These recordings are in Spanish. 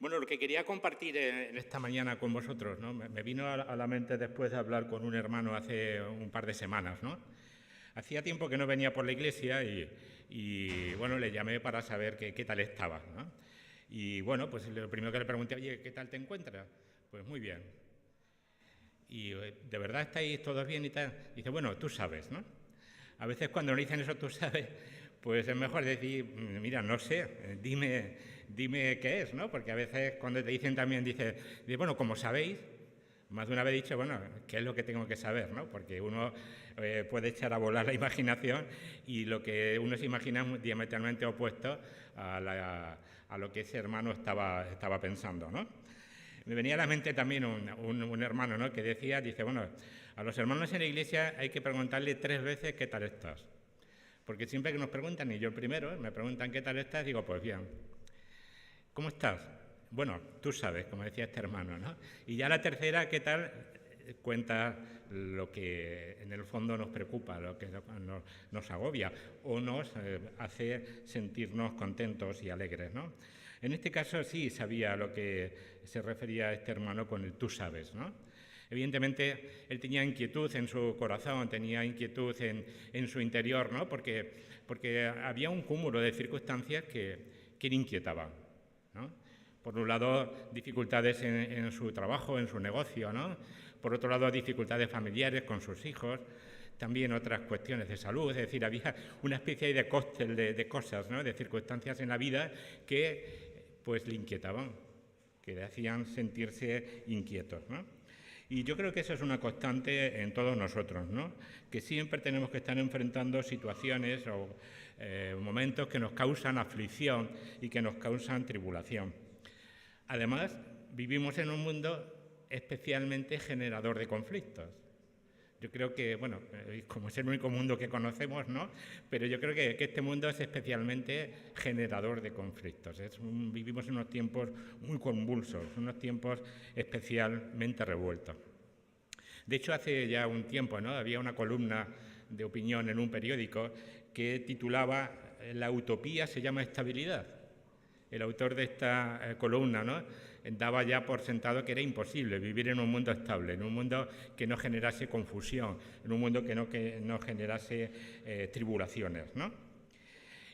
Bueno, lo que quería compartir en esta mañana con vosotros, ¿no? Me vino a la mente después de hablar con un hermano hace un par de semanas, ¿no? Hacía tiempo que no venía por la iglesia y bueno, le llamé para saber qué tal estaba, ¿no? Y bueno, pues lo primero que le pregunté, oye, ¿qué tal te encuentras? Pues muy bien. Y ¿de verdad estáis todos bien y tal? Y dice, bueno, tú sabes, ¿no? A veces cuando nos dicen eso, tú sabes, pues es mejor decir, mira, no sé, dime qué es, ¿no? Porque a veces cuando te dicen también, dice, bueno, como sabéis, más de una vez he dicho, bueno, ¿qué es lo que tengo que saber, no? Porque uno puede echar a volar la imaginación y lo que uno se imagina es diametralmente opuesto a lo que ese hermano estaba pensando, ¿no? Me venía a la mente también un hermano, ¿no? Que decía, dice, bueno, a los hermanos en la iglesia hay que preguntarle 3 veces qué tal estás. Porque siempre que nos preguntan, y yo el primero, me preguntan qué tal estás, digo, pues bien. ¿Cómo estás? Bueno, tú sabes, como decía este hermano, ¿no? Y ya la tercera, ¿qué tal? Cuenta lo que en el fondo nos preocupa, lo que nos agobia o nos hace sentirnos contentos y alegres, ¿no? En este caso sí sabía a lo que se refería este hermano con el tú sabes, ¿no? Evidentemente, él tenía inquietud en su corazón, tenía inquietud en su interior, ¿no? Porque había un cúmulo de circunstancias que le inquietaban, ¿no? Por un lado, dificultades en su trabajo, en su negocio, ¿no? Por otro lado, dificultades familiares con sus hijos, también otras cuestiones de salud, es decir, había una especie de cóctel de cosas, ¿no? De circunstancias en la vida que pues le inquietaban, que le hacían sentirse inquietos, ¿no? Y yo creo que eso es una constante en todos nosotros, ¿no? Que siempre tenemos que estar enfrentando situaciones o momentos que nos causan aflicción y que nos causan tribulación. Además, vivimos en un mundo especialmente generador de conflictos. Yo creo que, bueno, como es el único mundo que conocemos, ¿no? Pero yo creo que este mundo es especialmente generador de conflictos. Vivimos en unos tiempos muy convulsos, unos tiempos especialmente revueltos. De hecho, hace ya un tiempo, ¿no? Había una columna de opinión en un periódico que titulaba «La utopía se llama estabilidad». El autor de esta columna, ¿no? Daba ya por sentado que era imposible vivir en un mundo estable, en un mundo que no generase confusión, en un mundo que no generase tribulaciones, ¿no?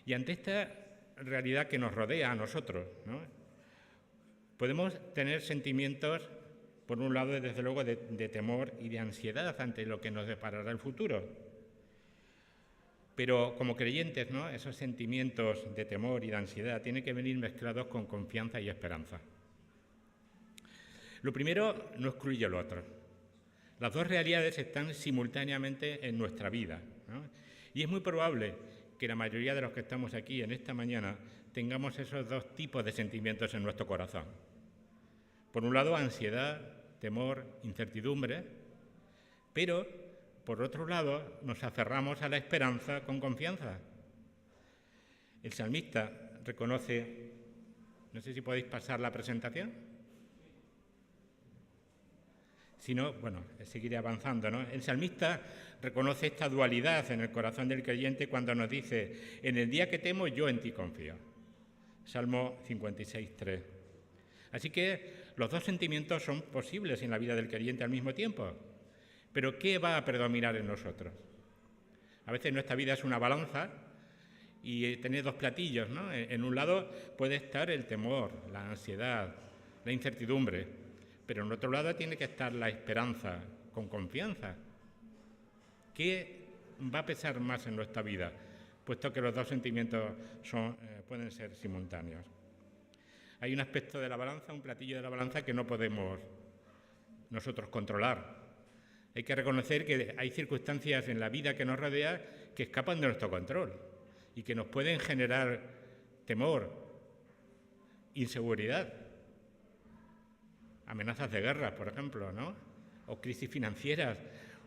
Y ante esta realidad que nos rodea a nosotros, ¿no? Podemos tener sentimientos, por un lado, desde luego, de temor y de ansiedad ante lo que nos deparará el futuro. Pero como creyentes, ¿no? Esos sentimientos de temor y de ansiedad tienen que venir mezclados con confianza y esperanza. Lo primero no excluye lo otro. Las dos realidades están simultáneamente en nuestra vida, ¿no? Y es muy probable que la mayoría de los que estamos aquí en esta mañana tengamos esos dos tipos de sentimientos en nuestro corazón. Por un lado, ansiedad, temor, incertidumbre, pero por otro lado, nos aferramos a la esperanza con confianza. El salmista reconoce, no sé si podéis pasar la presentación. Si no, bueno, seguiré avanzando, ¿no? El salmista reconoce esta dualidad en el corazón del creyente cuando nos dice, en el día que temo, yo en ti confío. Salmo 56, 3. Así que los dos sentimientos son posibles en la vida del creyente al mismo tiempo. Pero ¿qué va a predominar en nosotros? A veces nuestra vida es una balanza y tener dos platillos, ¿no? En un lado puede estar el temor, la ansiedad, la incertidumbre, pero en otro lado tiene que estar la esperanza, con confianza. ¿Qué va a pesar más en nuestra vida? Puesto que los dos sentimientos pueden ser simultáneos. Hay un aspecto de la balanza, un platillo de la balanza que no podemos nosotros controlar. Hay que reconocer que hay circunstancias en la vida que nos rodea que escapan de nuestro control y que nos pueden generar temor, inseguridad, amenazas de guerra, por ejemplo, ¿no? O crisis financieras,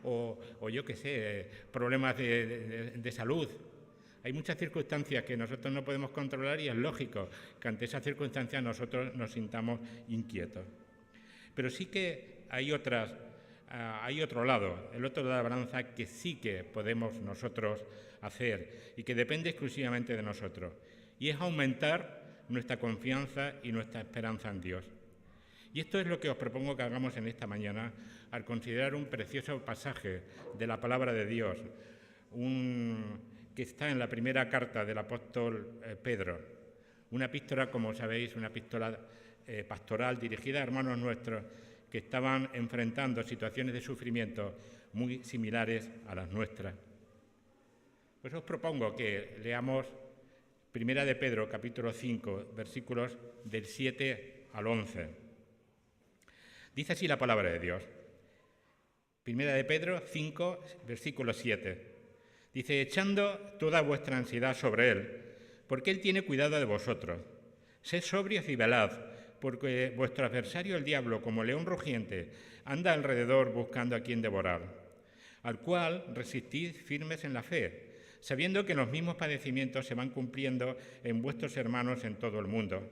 o yo qué sé, problemas de salud. Hay muchas circunstancias que nosotros no podemos controlar y es lógico que ante esas circunstancias nosotros nos sintamos inquietos. Pero sí que hay otro lado, el otro lado de la balanza que sí que podemos nosotros hacer y que depende exclusivamente de nosotros. Y es aumentar nuestra confianza y nuestra esperanza en Dios. Y esto es lo que os propongo que hagamos en esta mañana al considerar un precioso pasaje de la palabra de Dios, que está en la primera carta del apóstol Pedro, una epístola, como sabéis, una epístola pastoral dirigida a hermanos nuestros que estaban enfrentando situaciones de sufrimiento muy similares a las nuestras. Pues os propongo que leamos Primera de Pedro, capítulo 5, versículos del 7 al 11. Dice así la palabra de Dios. Primera de Pedro 5, versículo 7. Dice, echando toda vuestra ansiedad sobre Él, porque Él tiene cuidado de vosotros. Sed sobrios y velad, porque vuestro adversario el diablo, como león rugiente, anda alrededor buscando a quien devorar, al cual resistid firmes en la fe, sabiendo que los mismos padecimientos se van cumpliendo en vuestros hermanos en todo el mundo.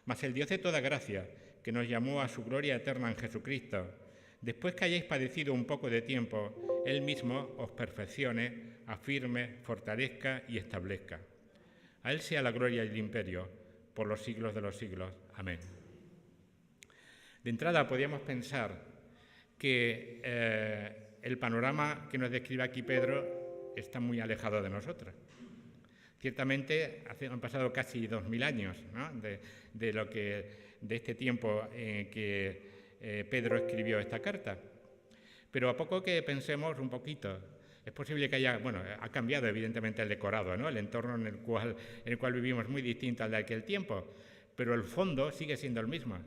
Mas el Dios de toda gracia, que nos llamó a su gloria eterna en Jesucristo, después que hayáis padecido un poco de tiempo, Él mismo os perfeccione, afirme, fortalezca y establezca. A Él sea la gloria y el imperio, por los siglos de los siglos. Amén. De entrada, podríamos pensar que el panorama que nos describe aquí Pedro está muy alejado de nosotros. Ciertamente han pasado casi 2000 años, ¿no?, de este tiempo en que Pedro escribió esta carta. Pero a poco que pensemos un poquito, es posible que ha cambiado evidentemente el decorado, ¿no?, el entorno en el cual vivimos muy distinto al de aquel tiempo, pero el fondo sigue siendo el mismo.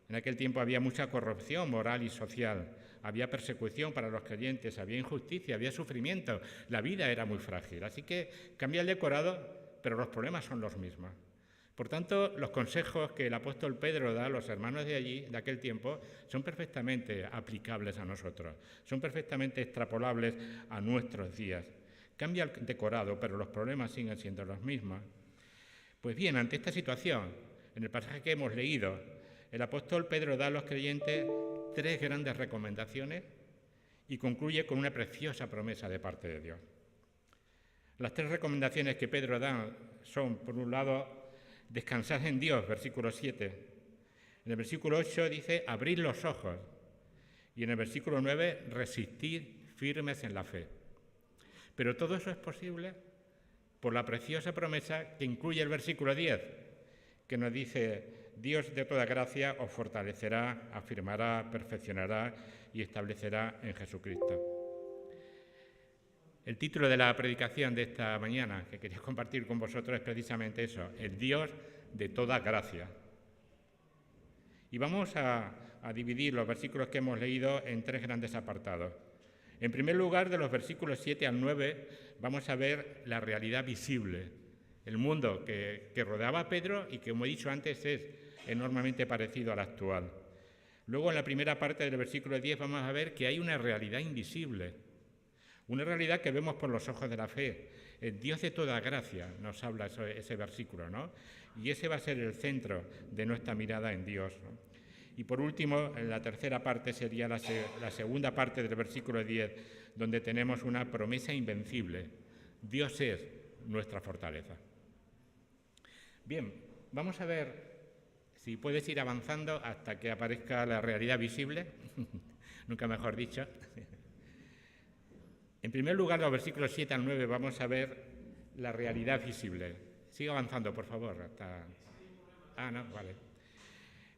En aquel tiempo había mucha corrupción moral y social, había persecución para los creyentes, había injusticia, había sufrimiento, la vida era muy frágil. Así que cambia el decorado, pero los problemas son los mismos. Por tanto, los consejos que el apóstol Pedro da a los hermanos de allí, de aquel tiempo, son perfectamente aplicables a nosotros, son perfectamente extrapolables a nuestros días. Cambia el decorado, pero los problemas siguen siendo los mismos. Pues bien, ante esta situación, en el pasaje que hemos leído, el apóstol Pedro da a los creyentes 3 grandes recomendaciones y concluye con una preciosa promesa de parte de Dios. Las 3 recomendaciones que Pedro da son, por un lado, descansad en Dios, versículo 7. En el versículo 8 dice, abrid los ojos. Y en el versículo 9, resistid firmes en la fe. Pero todo eso es posible por la preciosa promesa que incluye el versículo 10, que nos dice, Dios de toda gracia os fortalecerá, afirmará, perfeccionará y establecerá en Jesucristo. El título de la predicación de esta mañana que quería compartir con vosotros es precisamente eso, el Dios de toda gracia. Y vamos a dividir los versículos que hemos leído en 3 grandes apartados. En primer lugar, de los versículos 7 al 9, vamos a ver la realidad visible, el mundo que rodeaba a Pedro y que, como he dicho antes, es enormemente parecido al actual. Luego, en la primera parte del versículo 10, vamos a ver que hay una realidad invisible, una realidad que vemos por los ojos de la fe. El Dios de toda gracia nos habla ese versículo, ¿no? Y ese va a ser el centro de nuestra mirada en Dios, ¿no? Y por último, en la tercera parte sería la segunda parte del versículo 10, donde tenemos una promesa invencible. Dios es nuestra fortaleza. Bien, vamos a ver si puedes ir avanzando hasta que aparezca la realidad visible, nunca mejor dicho. En primer lugar, los versículos 7 al 9 vamos a ver la realidad visible. Sigue avanzando, por favor. No, vale.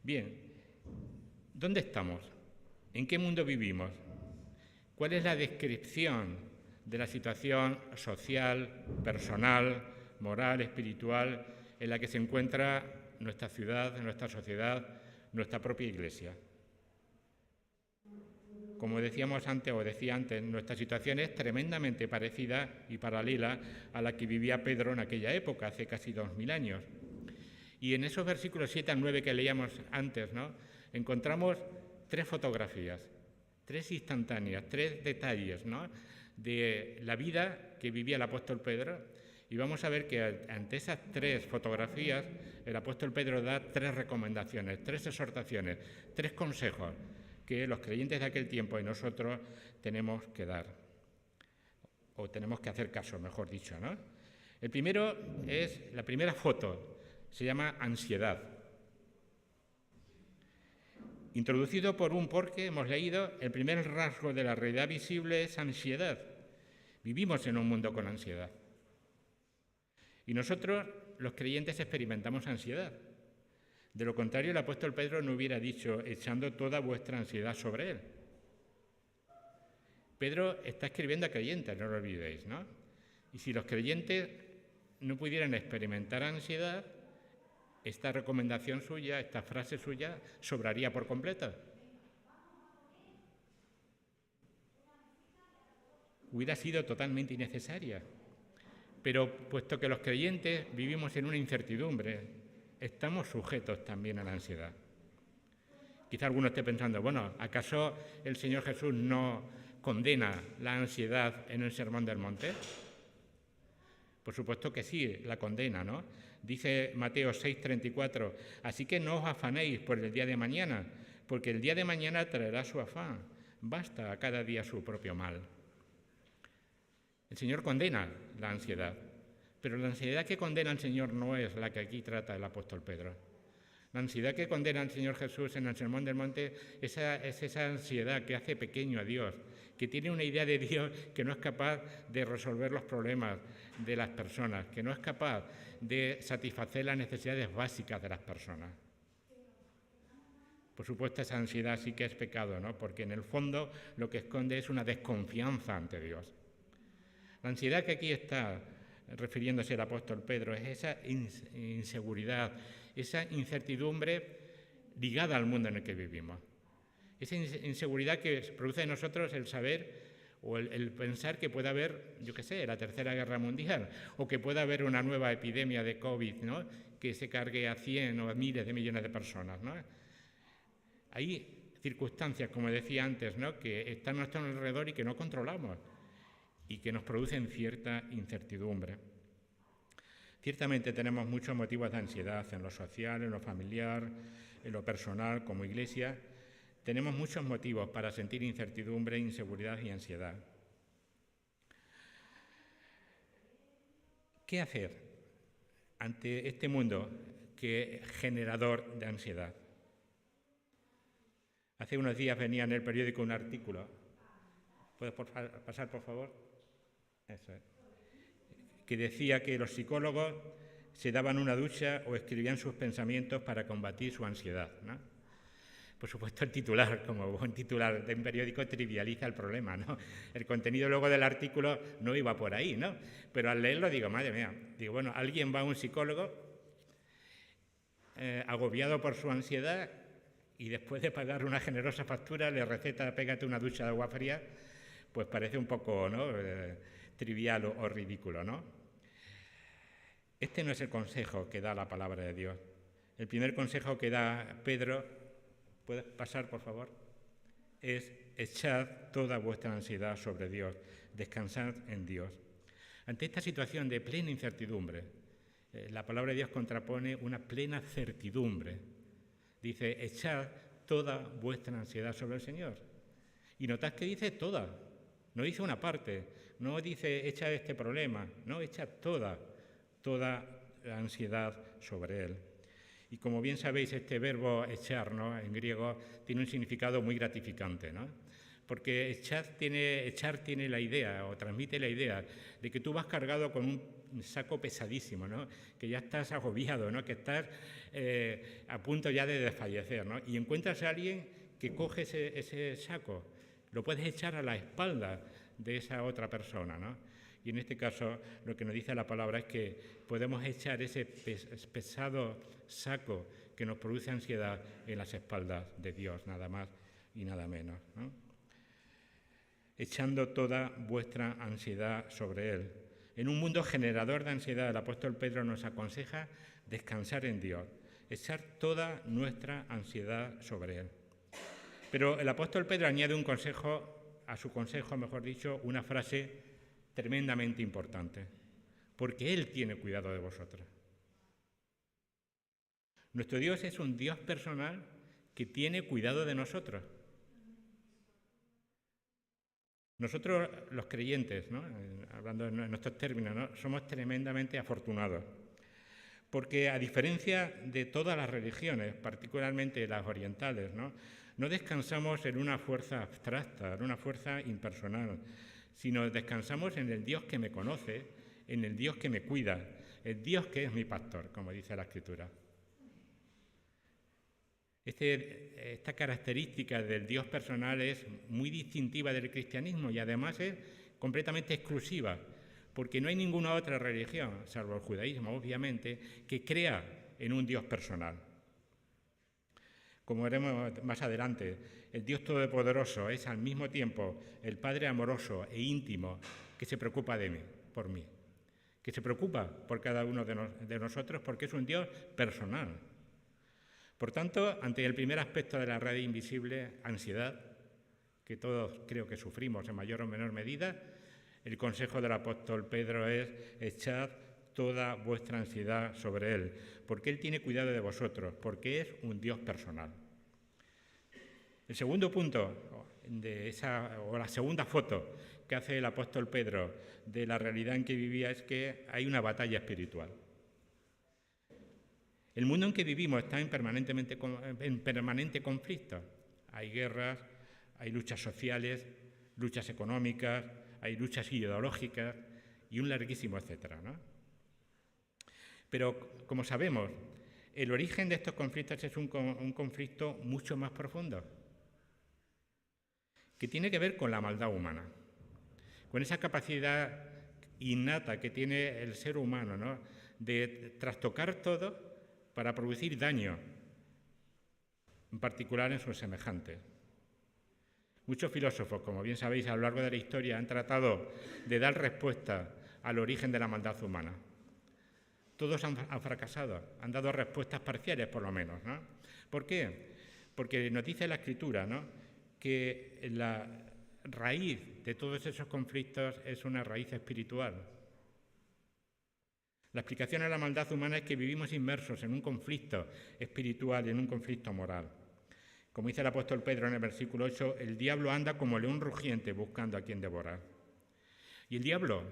Bien, ¿dónde estamos? ¿En qué mundo vivimos? ¿Cuál es la descripción de la situación social, personal, moral, espiritual en la que se encuentra nuestra ciudad, nuestra sociedad, nuestra propia Iglesia? Como decía antes, nuestra situación es tremendamente parecida y paralela a la que vivía Pedro en aquella época, hace casi 2000 años. Y en esos versículos 7 al 9 que leíamos antes, ¿no?, encontramos 3 fotografías, 3 instantáneas, 3 detalles, ¿no?, de la vida que vivía el apóstol Pedro. Y vamos a ver que ante esas 3 fotografías el apóstol Pedro da 3 recomendaciones, 3 exhortaciones, 3 consejos que los creyentes de aquel tiempo y nosotros tenemos que dar, o tenemos que hacer caso, mejor dicho, ¿no? El primero es la primera foto, se llama ansiedad. Introducido por un porque hemos leído, el primer rasgo de la realidad visible es ansiedad. Vivimos en un mundo con ansiedad. Y nosotros, los creyentes, experimentamos ansiedad. De lo contrario, el apóstol Pedro no hubiera dicho, echando toda vuestra ansiedad sobre él. Pedro está escribiendo a creyentes, no lo olvidéis, ¿no? Y si los creyentes no pudieran experimentar ansiedad, esta recomendación suya, esta frase suya, sobraría por completo. Hubiera sido totalmente innecesaria. Pero puesto que los creyentes vivimos en una incertidumbre, estamos sujetos también a la ansiedad. Quizá alguno esté pensando, bueno, ¿acaso el Señor Jesús no condena la ansiedad en el Sermón del Monte? Por supuesto que sí, la condena, ¿no? Dice Mateo 6:34, así que no os afanéis por el día de mañana, porque el día de mañana traerá su afán. Basta a cada día su propio mal. El Señor condena la ansiedad, pero la ansiedad que condena el Señor no es la que aquí trata el apóstol Pedro. La ansiedad que condena el Señor Jesús en el Sermón del Monte es esa ansiedad que hace pequeño a Dios, que tiene una idea de Dios que no es capaz de resolver los problemas de las personas, que no es capaz de satisfacer las necesidades básicas de las personas. Por supuesto, esa ansiedad sí que es pecado, ¿no? Porque en el fondo lo que esconde es una desconfianza ante Dios. La ansiedad que aquí está refiriéndose el apóstol Pedro es esa inseguridad, esa incertidumbre ligada al mundo en el que vivimos. Esa inseguridad que produce en nosotros el saber o el pensar que puede haber, yo qué sé, la Tercera Guerra Mundial, o que pueda haber una nueva epidemia de COVID, ¿no? Que se cargue a 100 o a miles de millones de personas, ¿no? Hay circunstancias, como decía antes, ¿no? Que están a nuestro alrededor y que no controlamos y que nos producen cierta incertidumbre. Ciertamente tenemos muchos motivos de ansiedad en lo social, en lo familiar, en lo personal, como Iglesia. Tenemos muchos motivos para sentir incertidumbre, inseguridad y ansiedad. ¿Qué hacer ante este mundo que es generador de ansiedad? Hace unos días venía en el periódico un artículo. ¿Puedes pasar, por favor? Eso es. Que decía que los psicólogos se daban una ducha o escribían sus pensamientos para combatir su ansiedad, ¿no? Por supuesto, el titular, como buen titular de un periódico, trivializa el problema, ¿no? El contenido luego del artículo no iba por ahí, ¿no? Pero al leerlo digo, madre mía, digo, bueno, alguien va a un psicólogo agobiado por su ansiedad y después de pagar una generosa factura le receta, pégate una ducha de agua fría, pues parece un poco, ¿no? Trivial o ridículo, ¿no? Este no es el consejo que da la palabra de Dios. El primer consejo que da Pedro, ¿puedes pasar, por favor? Es echad toda vuestra ansiedad sobre Dios, descansad en Dios. Ante esta situación de plena incertidumbre, la palabra de Dios contrapone una plena certidumbre. Dice, echad toda vuestra ansiedad sobre el Señor. Y notad que dice toda, no dice una parte, no dice echa este problema, no, echa toda la ansiedad sobre Él. Y como bien sabéis, este verbo echar, ¿no? En griego tiene un significado muy gratificante, ¿no? Porque echar tiene la idea, o transmite la idea, de que tú vas cargado con un saco pesadísimo, ¿no? Que ya estás agobiado, ¿no? Que estás a punto ya de desfallecer, ¿no? Y encuentras a alguien que coge ese saco, lo puedes echar a la espalda de esa otra persona, ¿no? Y en este caso lo que nos dice la palabra es que podemos echar ese pesado saco que nos produce ansiedad en las espaldas de Dios, nada más y nada menos, ¿no? Echando toda vuestra ansiedad sobre Él. En un mundo generador de ansiedad, el apóstol Pedro nos aconseja descansar en Dios, echar toda nuestra ansiedad sobre Él. Pero el apóstol Pedro añade un consejo, a su consejo, mejor dicho, una frase tremendamente importante, porque Él tiene cuidado de vosotros. Nuestro Dios es un Dios personal que tiene cuidado de nosotros. Nosotros, los creyentes, ¿no? Hablando en nuestros términos, ¿no? Somos tremendamente afortunados, porque a diferencia de todas las religiones, particularmente las orientales, no descansamos en una fuerza abstracta, en una fuerza impersonal, sino descansamos en el Dios que me conoce, en el Dios que me cuida, el Dios que es mi pastor, como dice la Escritura. Esta característica del Dios personal es muy distintiva del cristianismo y además es completamente exclusiva, porque no hay ninguna otra religión, salvo el judaísmo, obviamente, que crea en un Dios personal. Como veremos más adelante, el Dios Todopoderoso es al mismo tiempo el Padre amoroso e íntimo que se preocupa de mí, por mí, que se preocupa por cada uno de nosotros porque es un Dios personal. Por tanto, ante el primer aspecto de la red invisible, ansiedad, que todos creo que sufrimos en mayor o menor medida, el consejo del apóstol Pedro es: echad toda vuestra ansiedad sobre Él, porque Él tiene cuidado de vosotros, porque es un Dios personal. El segundo punto, la segunda foto que hace el apóstol Pedro de la realidad en que vivía, es que hay una batalla espiritual. El mundo en que vivimos está en permanente conflicto. Hay guerras, hay luchas sociales, luchas económicas, hay luchas ideológicas y un larguísimo etcétera, ¿no? Pero, como sabemos, el origen de estos conflictos es un conflicto mucho más profundo, que tiene que ver con la maldad humana, con esa capacidad innata que tiene el ser humano, ¿no?, de trastocar todo para producir daño, en particular en sus semejantes. Muchos filósofos, como bien sabéis, a lo largo de la historia han tratado de dar respuesta al origen de la maldad humana. Todos han fracasado, han dado respuestas parciales por lo menos, ¿no? ¿Por qué? Porque nos dice la Escritura, ¿no?, que la raíz de todos esos conflictos es una raíz espiritual. La explicación a la maldad humana es que vivimos inmersos en un conflicto espiritual, en un conflicto moral. Como dice el apóstol Pedro en el versículo 8, el diablo anda como león rugiente buscando a quien devorar. Y el diablo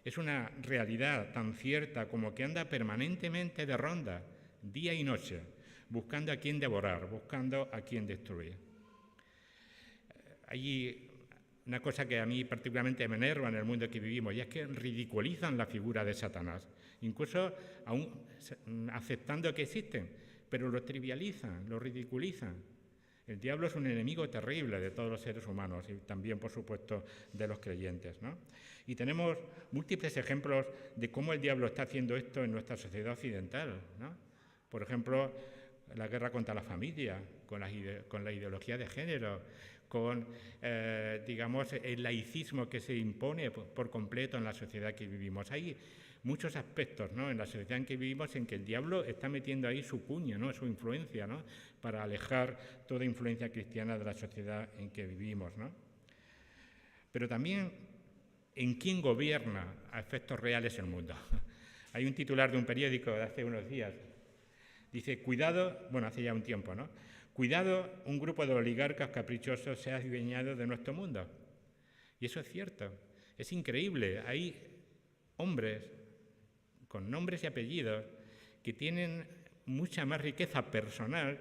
es una realidad tan cierta como que anda permanentemente de ronda, día y noche, buscando a quien devorar, buscando a quien destruir. Hay una cosa que a mí particularmente me enerva en el mundo en que vivimos, y es que ridiculizan la figura de Satanás, incluso aún aceptando que existen, pero lo trivializan, lo ridiculizan. El diablo es un enemigo terrible de todos los seres humanos y también, por supuesto, de los creyentes, ¿no? Y tenemos múltiples ejemplos de cómo el diablo está haciendo esto en nuestra sociedad occidental, ¿no? Por ejemplo, la guerra contra la familia, con la ideología de género, con, digamos, el laicismo que se impone por completo en la sociedad que vivimos. Hay muchos aspectos, ¿no?, en la sociedad en que vivimos en que el diablo está metiendo ahí su cuña, ¿no?, su influencia, ¿no?, para alejar toda influencia cristiana de la sociedad en que vivimos, ¿no? Pero también en quién gobierna a efectos reales el mundo. Hay un titular de un periódico de hace unos días. Dice, cuidado, bueno, hace ya un tiempo, ¿no? Cuidado, un grupo de oligarcas caprichosos se ha adueñado de nuestro mundo. Y eso es cierto, es increíble. Hay hombres con nombres y apellidos que tienen mucha más riqueza personal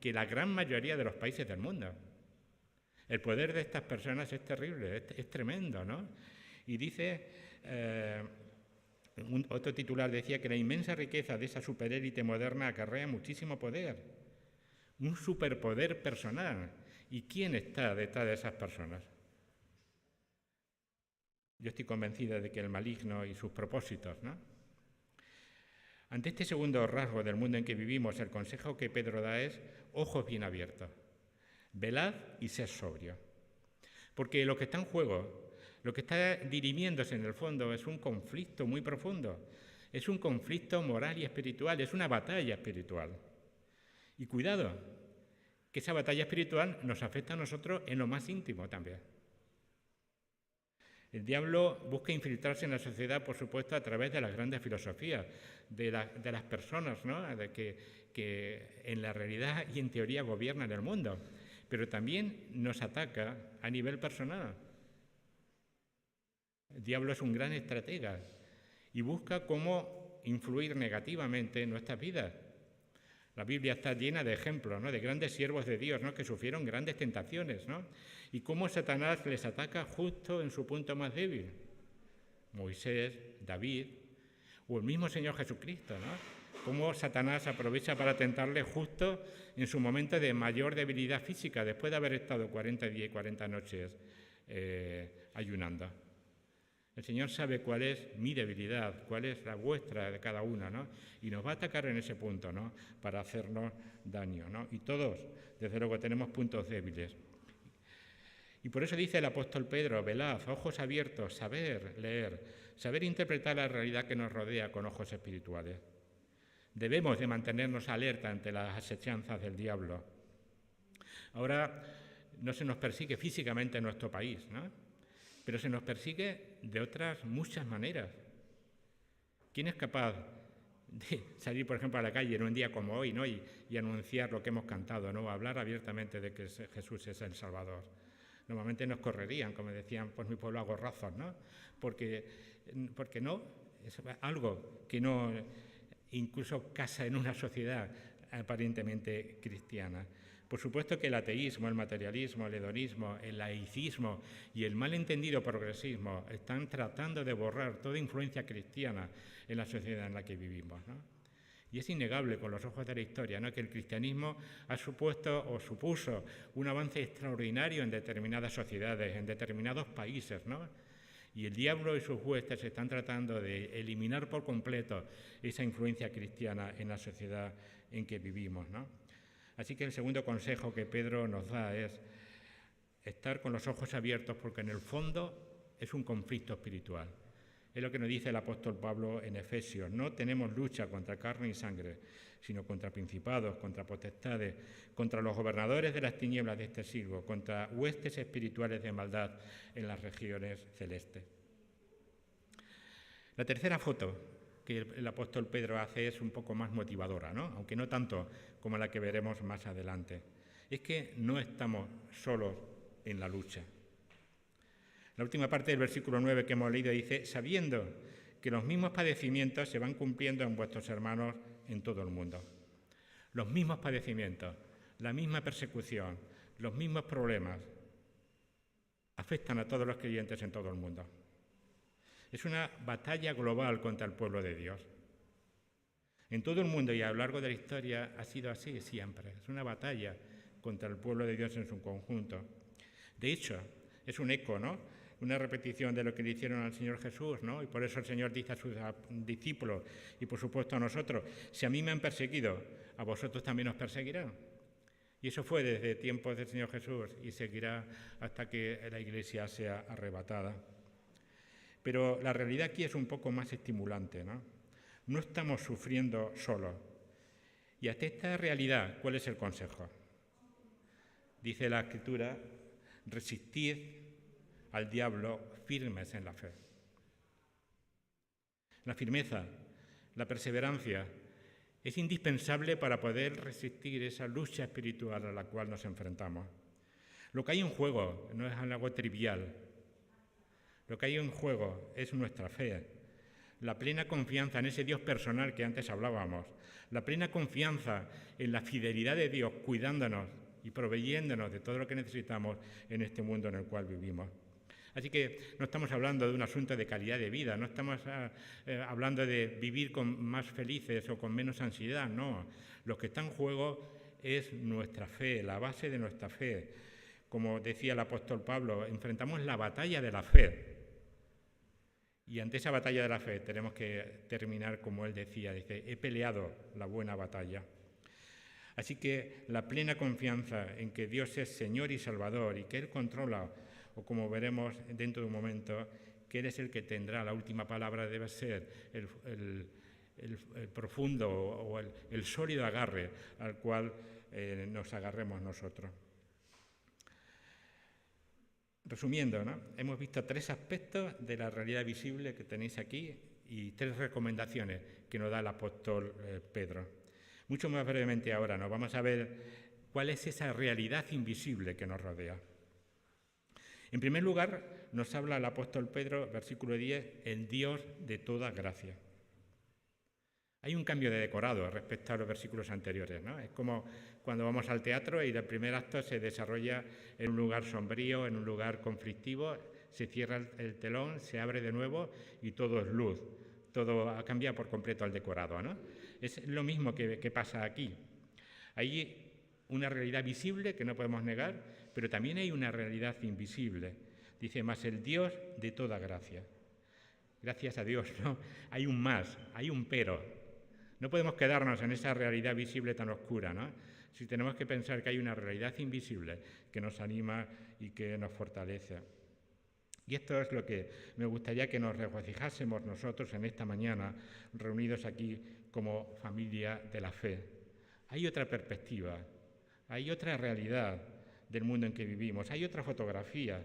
que la gran mayoría de los países del mundo. El poder de estas personas es terrible, es tremendo, ¿no? Y dice, otro titular decía que la inmensa riqueza de esa superélite moderna acarrea muchísimo poder, un superpoder personal. ¿Y quién está detrás de esas personas? Yo estoy convencido de que el maligno y sus propósitos, ¿no? Ante este segundo rasgo del mundo en que vivimos, el consejo que Pedro da es ojos bien abiertos, velad y sed sobrio. Porque lo que está en juego, lo que está dirimiéndose en el fondo es un conflicto muy profundo, es un conflicto moral y espiritual, es una batalla espiritual. Y cuidado, que esa batalla espiritual nos afecta a nosotros en lo más íntimo también. El diablo busca infiltrarse en la sociedad, por supuesto, a través de las grandes filosofías, de las personas, ¿no?, de que en la realidad y en teoría gobiernan el mundo, pero también nos ataca a nivel personal. El diablo es un gran estratega y busca cómo influir negativamente en nuestras vidas. La Biblia está llena de ejemplos, ¿no?, de grandes siervos de Dios, ¿no?, que sufrieron grandes tentaciones, ¿no?, y cómo Satanás les ataca justo en su punto más débil. Moisés, David o el mismo Señor Jesucristo, ¿no? Cómo Satanás aprovecha para tentarle justo en su momento de mayor debilidad física, después de haber estado 40 días y 40 noches ayunando. El Señor sabe cuál es mi debilidad, cuál es la vuestra de cada una, ¿no? Y nos va a atacar en ese punto, ¿no?, para hacernos daño, ¿no? Y todos, desde luego, tenemos puntos débiles. Y por eso dice el apóstol Pedro: velad, ojos abiertos, saber leer, saber interpretar la realidad que nos rodea con ojos espirituales. Debemos de mantenernos alerta ante las asechanzas del diablo. Ahora no se nos persigue físicamente en nuestro país, ¿no?, pero se nos persigue de otras muchas maneras. ¿Quién es capaz de salir, por ejemplo, a la calle en un día como hoy, ¿no?, y anunciar lo que hemos cantado, ¿no?, hablar abiertamente de que Jesús es el Salvador? Normalmente nos correrían, como decían, pues mi pueblo a gorrazos, ¿no? Porque no, es algo que no incluso casa en una sociedad aparentemente cristiana. Por supuesto que el ateísmo, el materialismo, el hedonismo, el laicismo y el malentendido progresismo están tratando de borrar toda influencia cristiana en la sociedad en la que vivimos, ¿no? Y es innegable con los ojos de la historia, ¿no?, que el cristianismo ha supuesto o supuso un avance extraordinario en determinadas sociedades, en determinados países, ¿no? Y el diablo y sus huestes están tratando de eliminar por completo esa influencia cristiana en la sociedad en que vivimos, ¿no? Así que el segundo consejo que Pedro nos da es estar con los ojos abiertos, porque en el fondo es un conflicto espiritual. Es lo que nos dice el apóstol Pablo en Efesios: no tenemos lucha contra carne y sangre, sino contra principados, contra potestades, contra los gobernadores de las tinieblas de este siglo, contra huestes espirituales de maldad en las regiones celestes. La tercera foto que el apóstol Pedro hace es un poco más motivadora, ¿no?, aunque no tanto como la que veremos más adelante. Es que no estamos solos en la lucha. La última parte del versículo 9 que hemos leído dice: sabiendo que los mismos padecimientos se van cumpliendo en vuestros hermanos en todo el mundo. Los mismos padecimientos, la misma persecución, los mismos problemas afectan a todos los creyentes en todo el mundo. Es una batalla global contra el pueblo de Dios. En todo el mundo y a lo largo de la historia ha sido así siempre. Es una batalla contra el pueblo de Dios en su conjunto. De hecho, es un eco, ¿no?, una repetición de lo que le hicieron al Señor Jesús, ¿no? Y por eso el Señor dice a sus discípulos y por supuesto a nosotros: si a mí me han perseguido, a vosotros también os perseguirán. Y eso fue desde tiempos del Señor Jesús y seguirá hasta que la Iglesia sea arrebatada. Pero la realidad aquí es un poco más estimulante, ¿no? No estamos sufriendo solos. Y ante esta realidad, ¿cuál es el consejo? Dice la Escritura: resistid al diablo firmes en la fe. La firmeza, la perseverancia, es indispensable para poder resistir esa lucha espiritual a la cual nos enfrentamos. Lo que hay en juego no es algo trivial. Lo que hay en juego es nuestra fe, la plena confianza en ese Dios personal que antes hablábamos, la plena confianza en la fidelidad de Dios cuidándonos y proveyéndonos de todo lo que necesitamos en este mundo en el cual vivimos. Así que no estamos hablando de un asunto de calidad de vida, no estamos hablando de vivir más felices o con menos ansiedad, no. Lo que está en juego es nuestra fe, la base de nuestra fe. Como decía el apóstol Pablo, enfrentamos la batalla de la fe. Y ante esa batalla de la fe tenemos que terminar como él decía, dice: he peleado la buena batalla. Así que la plena confianza en que Dios es Señor y Salvador y que Él controla, o como veremos dentro de un momento, que Él es el que tendrá la última palabra, debe ser el profundo o el sólido agarre al cual nos agarremos nosotros. Resumiendo, ¿no?, hemos visto 3 aspectos de la realidad visible que tenéis aquí y 3 recomendaciones que nos da el apóstol Pedro. Mucho más brevemente ahora nos vamos a ver cuál es esa realidad invisible que nos rodea. En primer lugar, nos habla el apóstol Pedro, versículo 10, el Dios de toda gracia. Hay un cambio de decorado respecto a los versículos anteriores, ¿no? Es como cuando vamos al teatro y el primer acto se desarrolla en un lugar sombrío, en un lugar conflictivo, se cierra el telón, se abre de nuevo y todo es luz. Todo ha cambiado por completo al decorado, ¿no? Es lo mismo que pasa aquí. Hay una realidad visible que no podemos negar, pero también hay una realidad invisible. Dice, más el Dios de toda gracia. Gracias a Dios, ¿no? Hay un más, hay un pero. No podemos quedarnos en esa realidad visible tan oscura, ¿no? Si tenemos que pensar que hay una realidad invisible que nos anima y que nos fortalece. Y esto es lo que me gustaría que nos regocijásemos nosotros en esta mañana, reunidos aquí como familia de la fe. Hay otra perspectiva, hay otra realidad del mundo en que vivimos, hay otra fotografía,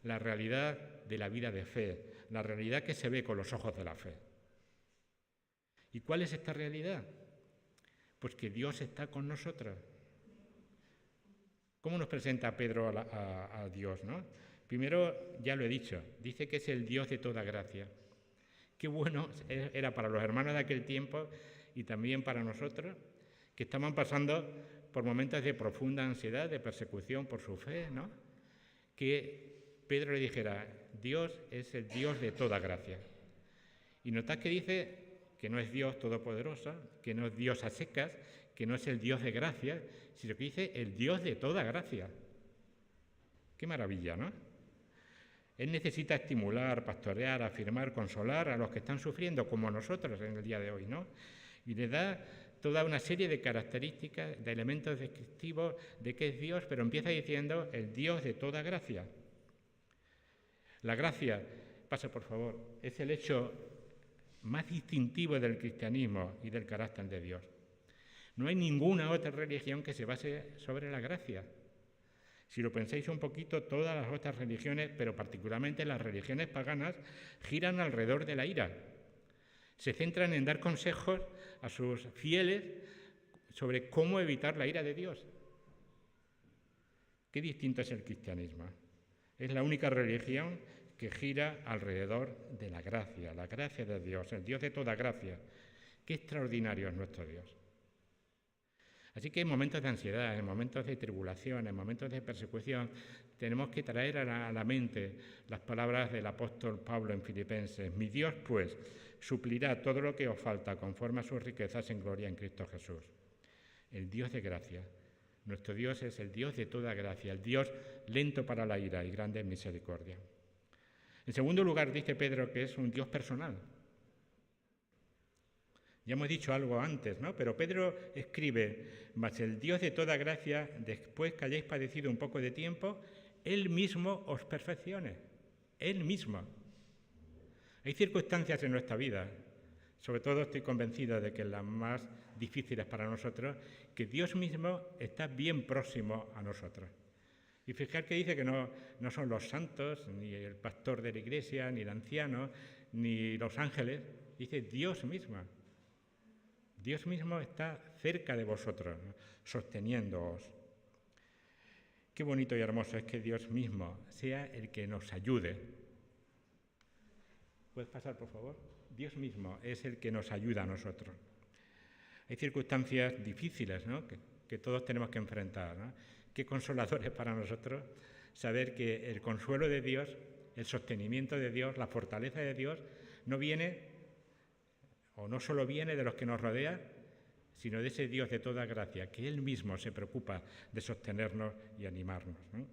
la realidad de la vida de fe, la realidad que se ve con los ojos de la fe. ¿Y cuál es esta realidad? Pues que Dios está con nosotros. ¿Cómo nos presenta Pedro a Dios, no? Primero, ya lo he dicho, dice que es el Dios de toda gracia. Qué bueno era para los hermanos de aquel tiempo y también para nosotros, que estaban pasando por momentos de profunda ansiedad, de persecución por su fe, ¿no? Que Pedro le dijera, Dios es el Dios de toda gracia. Y notad que dice que no es Dios todopoderoso, que no es Dios a secas, que no es el Dios de gracia, sino que dice el Dios de toda gracia. Qué maravilla, ¿no? Él necesita estimular, pastorear, afirmar, consolar a los que están sufriendo, como nosotros en el día de hoy, ¿no? Y le da toda una serie de características, de elementos descriptivos de qué es Dios, pero empieza diciendo el Dios de toda gracia. La gracia, pasa por favor, es el hecho más distintivo del cristianismo y del carácter de Dios. No hay ninguna otra religión que se base sobre la gracia. Si lo pensáis un poquito, todas las otras religiones, pero particularmente las religiones paganas, giran alrededor de la ira. Se centran en dar consejos a sus fieles sobre cómo evitar la ira de Dios. Qué distinto es el cristianismo. Es la única religión que gira alrededor de la gracia de Dios, el Dios de toda gracia. Qué extraordinario es nuestro Dios. Así que en momentos de ansiedad, en momentos de tribulación, en momentos de persecución, tenemos que traer a la mente las palabras del apóstol Pablo en Filipenses. Mi Dios, pues, suplirá todo lo que os falta conforme a sus riquezas en gloria en Cristo Jesús. El Dios de gracia. Nuestro Dios es el Dios de toda gracia, el Dios lento para la ira y grande en misericordia. En segundo lugar, dice Pedro que es un Dios personal. Ya hemos dicho algo antes, ¿no? Pero Pedro escribe, mas el Dios de toda gracia, después que hayáis padecido un poco de tiempo, Él mismo os perfeccione. Él mismo. Hay circunstancias en nuestra vida, sobre todo estoy convencido de que las más difíciles para nosotros, que Dios mismo está bien próximo a nosotros. Y fijar que dice que no son los santos, ni el pastor de la iglesia, ni el anciano, ni los ángeles, dice Dios mismo. Dios mismo está cerca de vosotros, ¿no? Sosteniéndoos. Qué bonito y hermoso es que Dios mismo sea el que nos ayude. ¿Puedes pasar, por favor? Dios mismo es el que nos ayuda a nosotros. Hay circunstancias difíciles, ¿no? que todos tenemos que enfrentar, ¿no? Qué consolador es para nosotros saber que el consuelo de Dios, el sostenimiento de Dios, la fortaleza de Dios, no viene o no solo viene de los que nos rodean, sino de ese Dios de toda gracia, que Él mismo se preocupa de sostenernos y animarnos, ¿no?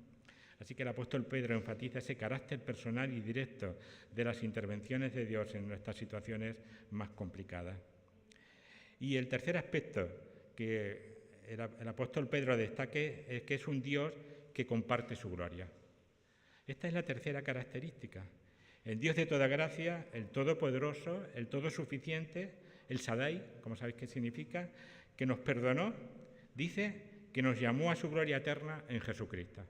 Así que el apóstol Pedro enfatiza ese carácter personal y directo de las intervenciones de Dios en nuestras situaciones más complicadas. Y el tercer aspecto que el apóstol Pedro destaque es que es un Dios que comparte su gloria. Esta es la tercera característica. El Dios de toda gracia, el todopoderoso, el todosuficiente, el Shaddai, como sabéis qué significa, que nos perdonó, dice que nos llamó a su gloria eterna en Jesucristo.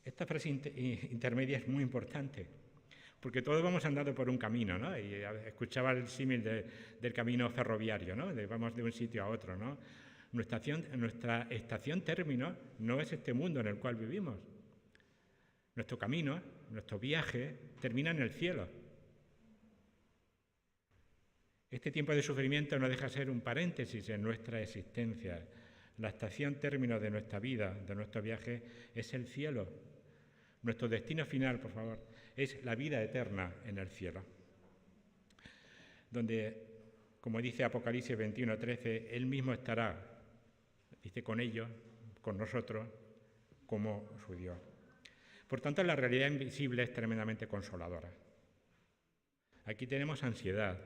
Esta frase intermedia es muy importante, porque todos vamos andando por un camino, ¿no? Y escuchaba el símil del camino ferroviario, ¿no? Vamos de un sitio a otro, ¿no? Nuestra estación término no es este mundo en el cual vivimos. Nuestro camino, nuestro viaje, termina en el cielo. Este tiempo de sufrimiento no deja de ser un paréntesis en nuestra existencia. La estación término de nuestra vida, de nuestro viaje, es el cielo. Nuestro destino final, por favor, es la vida eterna en el cielo, donde, como dice Apocalipsis 21:13, Él mismo estará, dice, con ellos, con nosotros, como su Dios. Por tanto, la realidad invisible es tremendamente consoladora. Aquí tenemos ansiedad,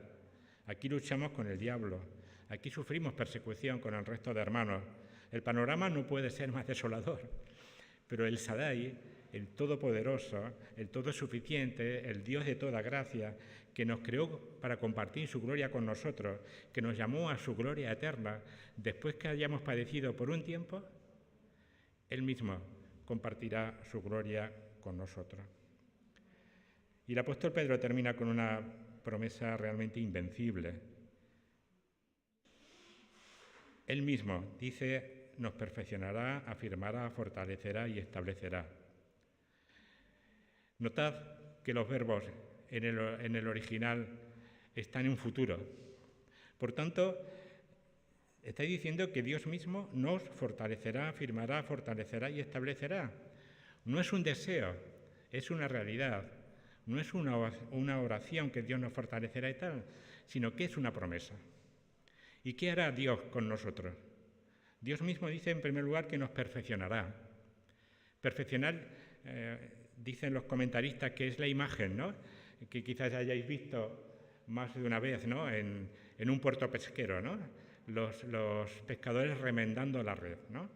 aquí luchamos con el diablo, aquí sufrimos persecución con el resto de hermanos. El panorama no puede ser más desolador, pero el Shaddai, el Todopoderoso, el Todosuficiente, el Dios de toda gracia, que nos creó para compartir su gloria con nosotros, que nos llamó a su gloria eterna, después que hayamos padecido por un tiempo, Él mismo compartirá su gloria con nosotros. Y el apóstol Pedro termina con una promesa realmente invencible. Él mismo dice, nos perfeccionará, afirmará, fortalecerá y establecerá. Notad que los verbos en el original están en futuro. Por tanto, está diciendo que Dios mismo nos fortalecerá, afirmará, fortalecerá y establecerá. No es un deseo, es una realidad. No es una oración que Dios nos fortalecerá y tal, sino que es una promesa. ¿Y qué hará Dios con nosotros? Dios mismo dice, en primer lugar, que nos perfeccionará. Perfeccionar, dicen los comentaristas, que es la imagen, ¿no?, que quizás hayáis visto más de una vez, ¿no?, en un puerto pesquero, ¿no?, los pescadores remendando la red, ¿no?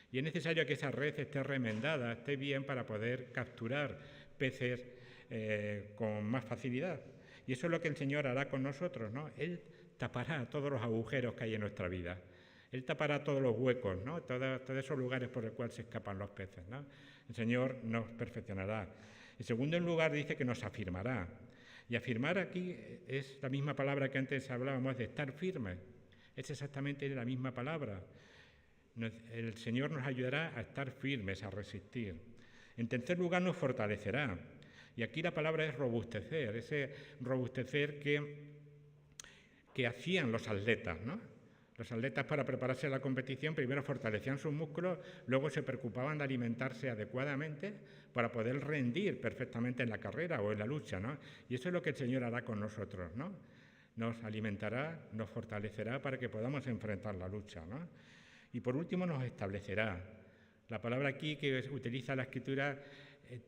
Y es necesario que esa red esté remendada, esté bien para poder capturar peces con más facilidad. Y eso es lo que el Señor hará con nosotros, ¿no? Él tapará todos los agujeros que hay en nuestra vida. Él tapará todos los huecos, ¿no?, todos esos lugares por los cuales se escapan los peces, ¿no? El Señor nos perfeccionará. En segundo lugar, dice que nos afirmará. Y afirmar aquí es la misma palabra que antes hablábamos de estar firme. Es exactamente la misma palabra. El Señor nos ayudará a estar firmes, a resistir. En tercer lugar, nos fortalecerá. Y aquí la palabra es robustecer, ese robustecer que hacían los atletas, ¿no? Los atletas, para prepararse a la competición, primero fortalecían sus músculos, luego se preocupaban de alimentarse adecuadamente para poder rendir perfectamente en la carrera o en la lucha, ¿no? Y eso es lo que el Señor hará con nosotros, ¿no? Nos alimentará, nos fortalecerá para que podamos enfrentar la lucha, ¿no? Y por último, nos establecerá. La palabra aquí que utiliza la Escritura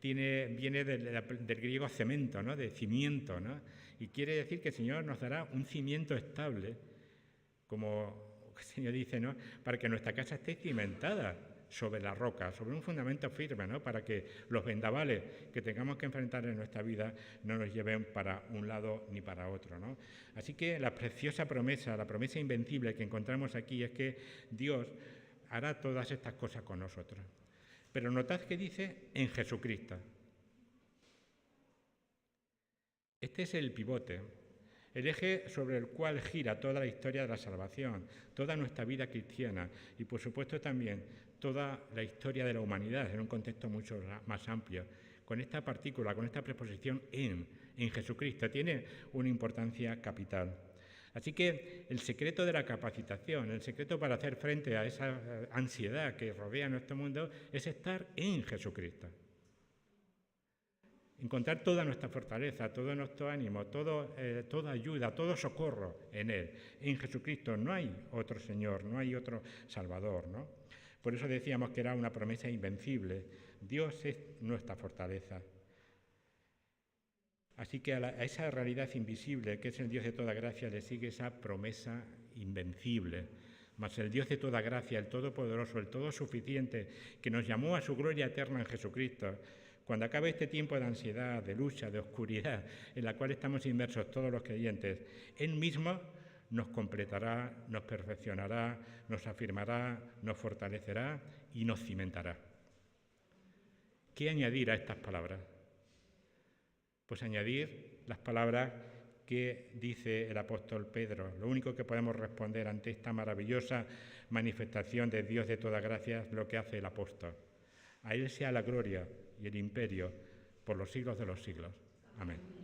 viene del griego cemento, ¿no?, de cimiento, ¿no? Y quiere decir que el Señor nos dará un cimiento estable, como el Señor dice, ¿no?, para que nuestra casa esté cimentada sobre la roca, sobre un fundamento firme, ¿no?, para que los vendavales que tengamos que enfrentar en nuestra vida no nos lleven para un lado ni para otro, ¿no? Así que la preciosa promesa, la promesa invencible que encontramos aquí es que Dios hará todas estas cosas con nosotros. Pero notad que dice en Jesucristo. Este es el pivote, el eje sobre el cual gira toda la historia de la salvación, toda nuestra vida cristiana y, por supuesto, también toda la historia de la humanidad en un contexto mucho más amplio. Con esta partícula, con esta preposición en Jesucristo, tiene una importancia capital. Así que el secreto de la capacitación, el secreto para hacer frente a esa ansiedad que rodea nuestro mundo es estar en Jesucristo. Encontrar toda nuestra fortaleza, todo nuestro ánimo, toda ayuda, todo socorro en Él. En Jesucristo no hay otro Señor, no hay otro Salvador, ¿no? Por eso decíamos que era una promesa invencible. Dios es nuestra fortaleza. Así que a esa realidad invisible, que es el Dios de toda gracia, le sigue esa promesa invencible. Mas el Dios de toda gracia, el Todopoderoso, el Todosuficiente, que nos llamó a su gloria eterna en Jesucristo, cuando acabe este tiempo de ansiedad, de lucha, de oscuridad, en la cual estamos inmersos todos los creyentes, Él mismo nos completará, nos perfeccionará, nos afirmará, nos fortalecerá y nos cimentará. ¿Qué añadir a estas palabras? Pues añadir las palabras que dice el apóstol Pedro. Lo único que podemos responder ante esta maravillosa manifestación de Dios de toda gracia es lo que hace el apóstol. A Él sea la gloria y el imperio por los siglos de los siglos. Amén.